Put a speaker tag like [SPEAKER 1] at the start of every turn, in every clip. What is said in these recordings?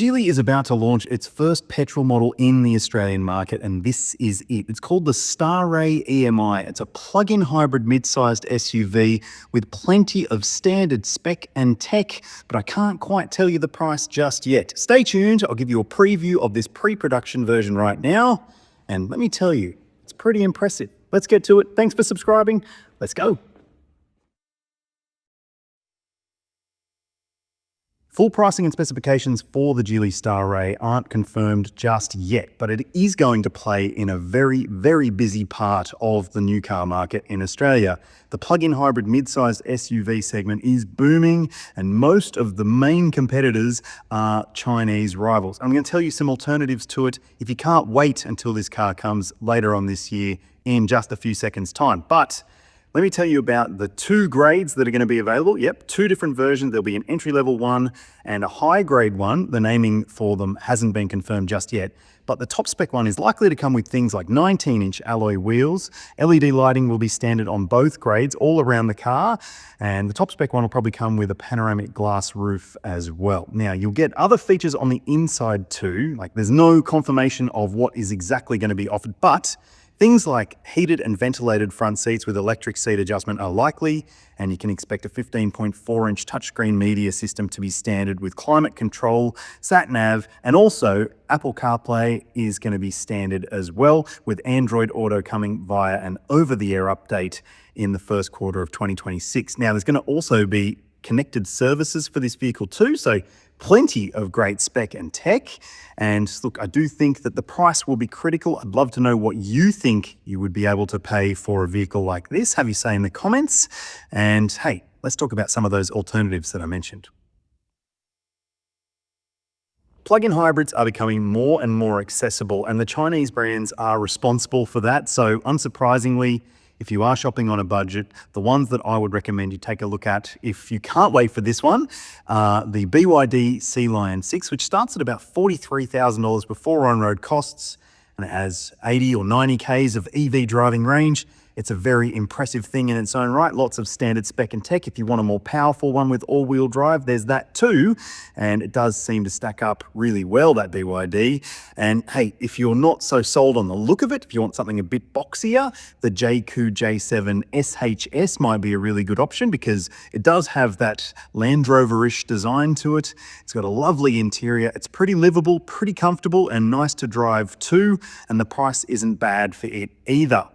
[SPEAKER 1] Geely is about to launch its first petrol model in the Australian market, and this is it. It's called the Starray EMI. It's a plug-in hybrid mid-sized SUV with plenty of standard spec and tech, but I can't quite tell you the price just yet. Stay tuned, I'll give you a preview of this pre-production version right now, and let me tell you, it's pretty impressive. Let's get to it. Thanks for subscribing. Let's go. Full pricing and specifications for the Geely Starray aren't confirmed just yet, but it is going to play in a very, very busy part of the new car market in Australia. The plug-in hybrid mid-sized SUV segment is booming, and most of the main competitors are Chinese rivals. I'm going to tell you some alternatives to it if you can't wait until this car comes later on this year in just a few seconds' time. But let me tell you about the two grades that are going to be available. Yep, two different versions. There'll be an entry-level one and a high-grade one. The naming for them hasn't been confirmed just yet, but the top spec one is likely to come with things like 19-inch alloy wheels. LED lighting will be standard on both grades all around the car, and the top spec one will probably come with a panoramic glass roof as well. Now, you'll get other features on the inside too. Like, there's no confirmation of what is exactly going to be offered, but things like heated and ventilated front seats with electric seat adjustment are likely, and you can expect a 15.4-inch touchscreen media system to be standard with climate control, sat-nav, and also Apple CarPlay is going to be standard as well, with Android Auto coming via an over-the-air update in the first quarter of 2026. Now, there's going to also be connected services for this vehicle too, so plenty of great spec and tech. And look, I do think that the price will be critical. I'd love to know what you think you would be able to pay for a vehicle like this. Have your say in the comments. And hey, let's talk about some of those alternatives that I mentioned. Plug-in hybrids are becoming more and more accessible, and the Chinese brands are responsible for that. So unsurprisingly, if you are shopping on a budget, the ones that I would recommend you take a look at if you can't wait for this one are the BYD Sea Lion 6, which starts at about $43,000 before on-road costs, and it has 80 or 90 Ks of EV driving range. It's a very impressive thing in its own right. Lots of standard spec and tech. If you want a more powerful one with all-wheel drive, there's that too. And it does seem to stack up really well, that BYD. And hey, if you're not so sold on the look of it, if you want something a bit boxier, the JQ J7 SHS might be a really good option because it does have that Land Rover-ish design to it. It's got a lovely interior. It's pretty livable, pretty comfortable, and nice to drive too. And the price isn't bad for it either.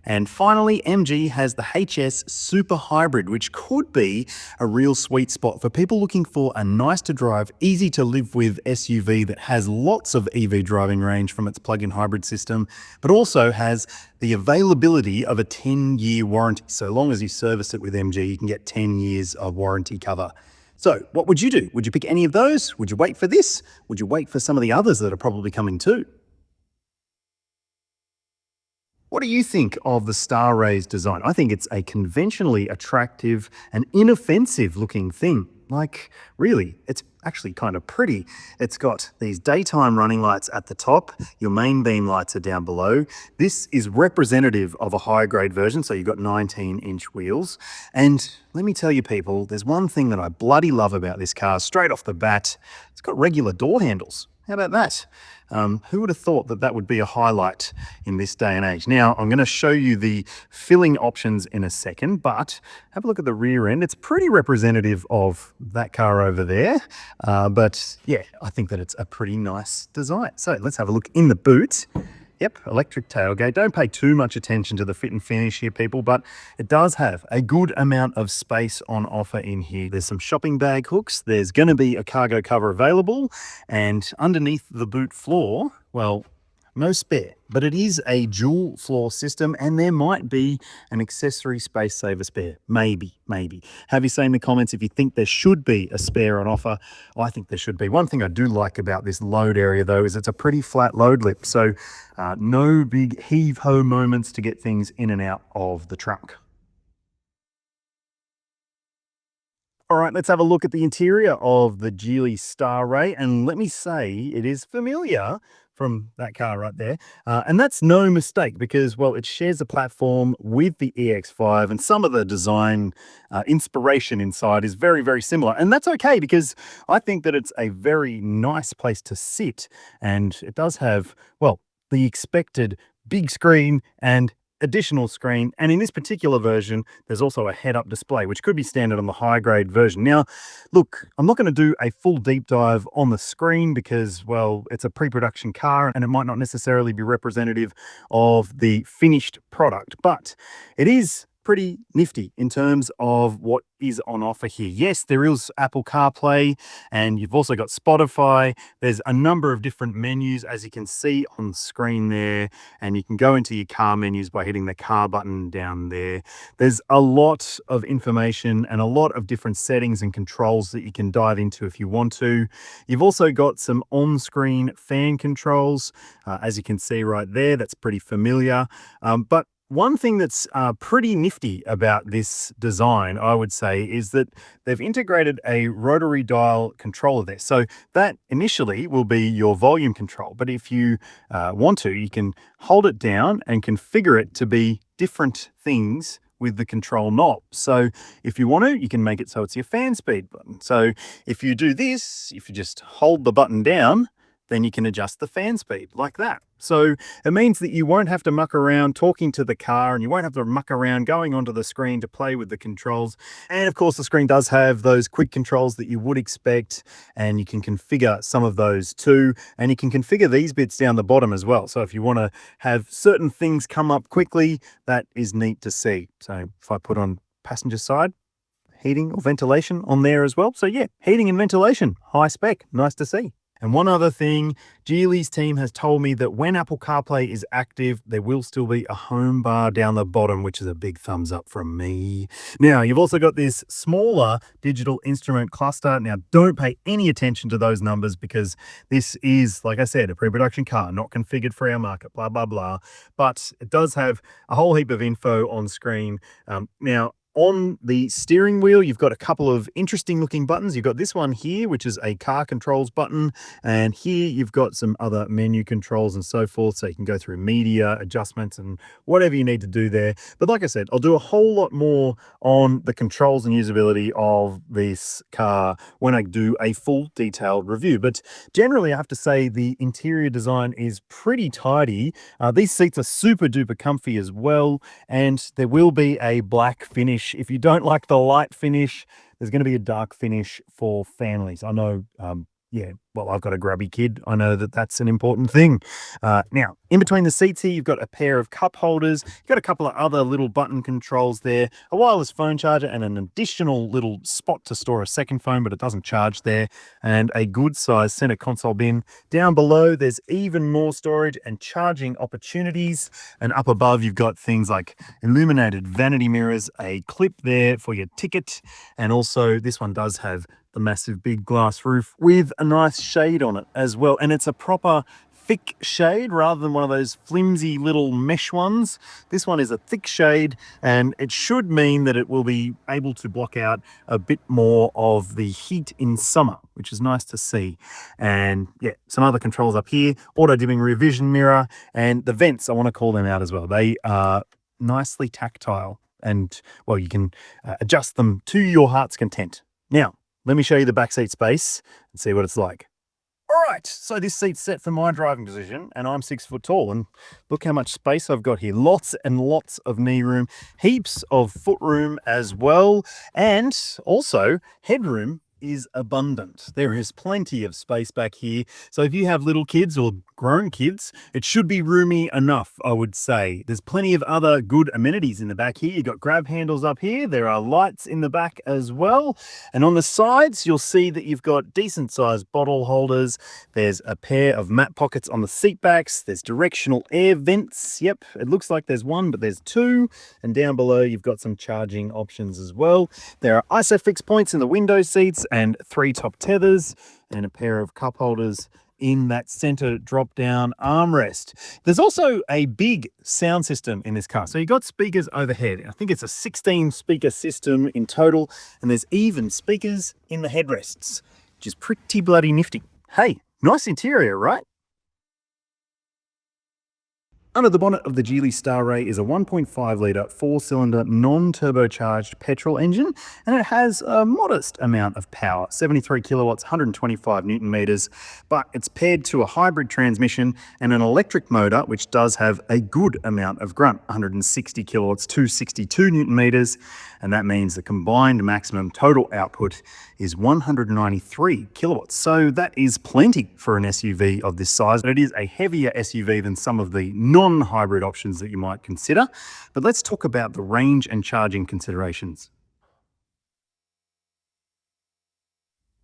[SPEAKER 1] And finally, MG has the HS Super Hybrid, which could be a real sweet spot for people looking for a nice to drive, easy to live with SUV that has lots of EV driving range from its plug-in hybrid system, but also has the availability of a 10-year warranty. So long as you service it with MG, you can get 10 years of warranty cover. So what would you do? Would you pick any of those? Would you wait for this? Would you wait for some of the others that are probably coming too? What do you think of the Starray's design? I think it's a conventionally attractive and inoffensive looking thing. Like, really, it's actually kind of pretty. It's got these daytime running lights at the top. Your main beam lights are down below. This is representative of a higher grade version, so you've got 19-inch wheels. And let me tell you people, there's one thing that I bloody love about this car straight off the bat. It's got regular door handles. How about that? Who would have thought that that would be a highlight in this day and age? Now, I'm going to show you the filling options in a second, but have a look at the rear end. It's pretty representative of that car over there. But yeah, I think that it's a pretty nice design. So let's have a look in the boot. Yep, electric tailgate. Don't pay too much attention to the fit and finish here, people, but it does have a good amount of space on offer in here. There's some shopping bag hooks. There's going to be a cargo cover available, and underneath the boot floor, well, no spare, but it is a dual floor system, and there might be an accessory space saver spare. Maybe. Have you say in the comments if you think there should be a spare on offer. I think there should be. One thing I do like about this load area though is it's a pretty flat load lip, so no big heave-ho moments to get things in and out of the trunk. All right, let's have a look at the interior of the Geely Starray, and let me say it is familiar from that car right there. And that's no mistake because, well, it shares a platform with the EX5 and some of the design inspiration inside is very, very similar. And that's okay because I think that it's a very nice place to sit. And it does have, well, the expected big screen and additional screen. And in this particular version, there's also a head-up display, which could be standard on the high-grade version. Now, look, I'm not going to do a full deep dive on the screen because, well, it's a pre-production car and it might not necessarily be representative of the finished product, but it is pretty nifty in terms of what is on offer here. Yes, there is Apple CarPlay and you've also got Spotify. There's a number of different menus as you can see on screen there, and you can go into your car menus by hitting the car button down there. There's a lot of information and a lot of different settings and controls that you can dive into if you want to. You've also got some on-screen fan controls, as you can see right there. That's pretty familiar, but one thing that's pretty nifty about this design, I would say, is that they've integrated a rotary dial controller there. So that initially will be your volume control, but if you want to, you can hold it down and configure it to be different things with the control knob. So if you want to, you can make it so it's your fan speed button. So if you do this, if you just hold the button down, then you can adjust the fan speed like that. So it means that you won't have to muck around talking to the car and you won't have to muck around going onto the screen to play with the controls. And of course, the screen does have those quick controls that you would expect, and you can configure some of those too. And you can configure these bits down the bottom as well. So if you want to have certain things come up quickly, that is neat to see. So if I put on passenger side, heating or ventilation on there as well. So yeah, heating and ventilation, high spec, nice to see. And one other thing, Geely's team has told me that when Apple CarPlay is active, there will still be a home bar down the bottom, which is a big thumbs up from me. Now, you've also got this smaller digital instrument cluster. Now, don't pay any attention to those numbers because this is, like I said, a pre-production car, not configured for our market, blah, blah, blah. But it does have a whole heap of info on screen. Now, on the steering wheel, you've got a couple of interesting looking buttons. You've got this one here, which is a car controls button. And here you've got some other menu controls and so forth. So you can go through media adjustments and whatever you need to do there. But like I said, I'll do a whole lot more on the controls and usability of this car when I do a full detailed review. But generally, I have to say the interior design is pretty tidy. These seats are super duper comfy as well. And there will be a black finish. If you don't like the light finish, there's going to be a dark finish for families. I know, yeah, well, I've got a grubby kid. I know that that's an important thing. Now, in between the seats here, you've got a pair of cup holders. You've got a couple of other little button controls there, a wireless phone charger and an additional little spot to store a second phone, but it doesn't charge there, and a good size center console bin. Down below, there's even more storage and charging opportunities. And up above, you've got things like illuminated vanity mirrors, a clip there for your ticket, and also this one does have the massive big glass roof with a nice shade on it as well. And it's a proper thick shade rather than one of those flimsy little mesh ones. This one is a thick shade, and it should mean that it will be able to block out a bit more of the heat in summer, which is nice to see. And yeah, some other controls up here, auto dimming rear vision mirror, and the vents, I want to call them out as well. They are nicely tactile, and well, you can adjust them to your heart's content. Now, let me show you the backseat space and see what it's like. All right, so this seat's set for my driving position, and I'm 6 foot tall, and look how much space I've got here. Lots and lots of knee room, heaps of foot room as well, and also headroom is abundant. There is plenty of space back here. So if you have little kids or grown kids, it should be roomy enough, I would say. There's plenty of other good amenities in the back here. You've got grab handles up here. There are lights in the back as well. And on the sides, you'll see that you've got decent sized bottle holders. There's a pair of mat pockets on the seat backs. There's directional air vents. Yep, it looks like there's one, but there's two. And down below, you've got some charging options as well. There are ISOFIX points in the window seats and 3 top tethers and a pair of cup holders in that center drop down armrest. There's also a big sound system in this car. So you've got speakers overhead. I think it's a 16 speaker system in total, and there's even speakers in the headrests, which is pretty bloody nifty. Hey, nice interior, right? Under the bonnet of the Geely Starray is a 1.5 litre 4-cylinder non-turbocharged petrol engine, and it has a modest amount of power, 73 kilowatts, 125 newton meters, but it's paired to a hybrid transmission and an electric motor which does have a good amount of grunt, 160 kilowatts, 262 newton meters, and that means the combined maximum total output is 193 kilowatts. So that is plenty for an SUV of this size. It is a heavier SUV than some of the non-hybrid options that you might consider. But let's talk about the range and charging considerations.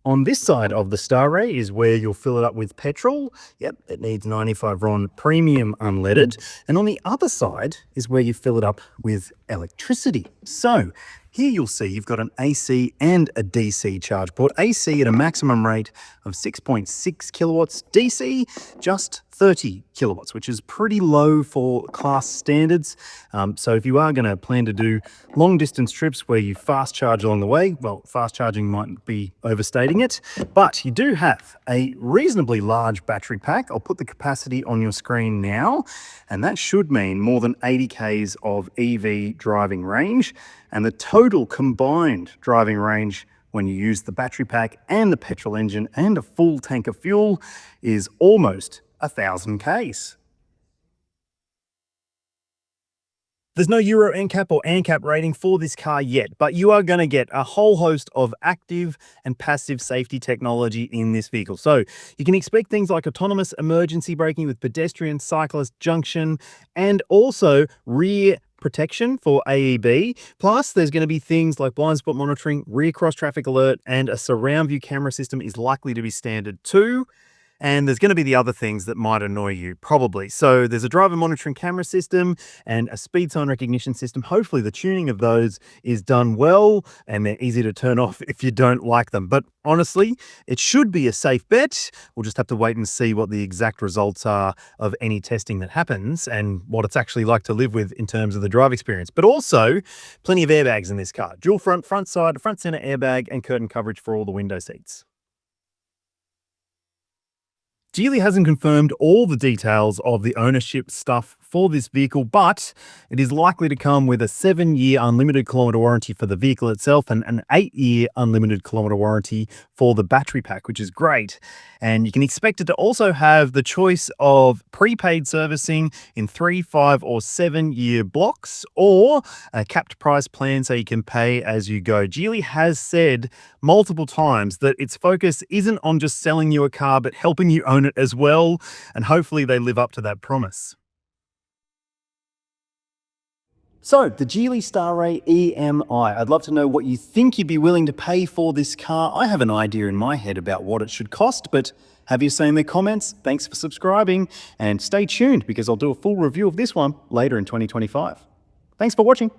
[SPEAKER 1] On this side of the Starray is where you'll fill it up with petrol. Yep, it needs 95 RON premium unleaded. And on the other side is where you fill it up with electricity. So here you'll see you've got an AC and a DC charge port. AC at a maximum rate of 6.6 kilowatts, DC just 30 kilowatts, which is pretty low for class standards. So if you are going to plan to do long distance trips where you fast charge along the way, well, fast charging might be overstating it, but you do have a reasonably large battery pack. I'll put the capacity on your screen now, and that should mean more than 80 Ks of EV driving range, and the total combined driving range when you use the battery pack and the petrol engine and a full tank of fuel is almost 1,000 Ks. There's no Euro NCAP or ANCAP rating for this car yet, but you are going to get a whole host of active and passive safety technology in this vehicle. So you can expect things like autonomous emergency braking with pedestrian cyclist junction, and also rear protection for AEB. Plus, there's going to be things like blind spot monitoring, rear cross traffic alert, and a surround view camera system is likely to be standard too. And there's going to be the other things that might annoy you, probably. So there's a driver monitoring camera system and a speed sign recognition system. Hopefully the tuning of those is done well and they're easy to turn off if you don't like them. But honestly, it should be a safe bet. We'll just have to wait and see what the exact results are of any testing that happens and what it's actually like to live with in terms of the drive experience. But also, plenty of airbags in this car. Dual front side, front center airbag, and curtain coverage for all the window seats. Geely hasn't confirmed all the details of the ownership stuff for this vehicle, but it is likely to come with a 7-year unlimited kilometre warranty for the vehicle itself and an 8-year unlimited kilometre warranty for the battery pack, which is great. And you can expect it to also have the choice of prepaid servicing in 3, 5 or 7-year blocks, or a capped price plan so you can pay as you go. Geely has said multiple times that its focus isn't on just selling you a car, but helping you own it as well, and hopefully they live up to that promise. So, the Geely Starray EMI. I'd love to know what you think you'd be willing to pay for this car. I have an idea in my head about what it should cost, but have you seen the comments? Thanks for subscribing, and stay tuned because I'll do a full review of this one later in 2025. Thanks for watching.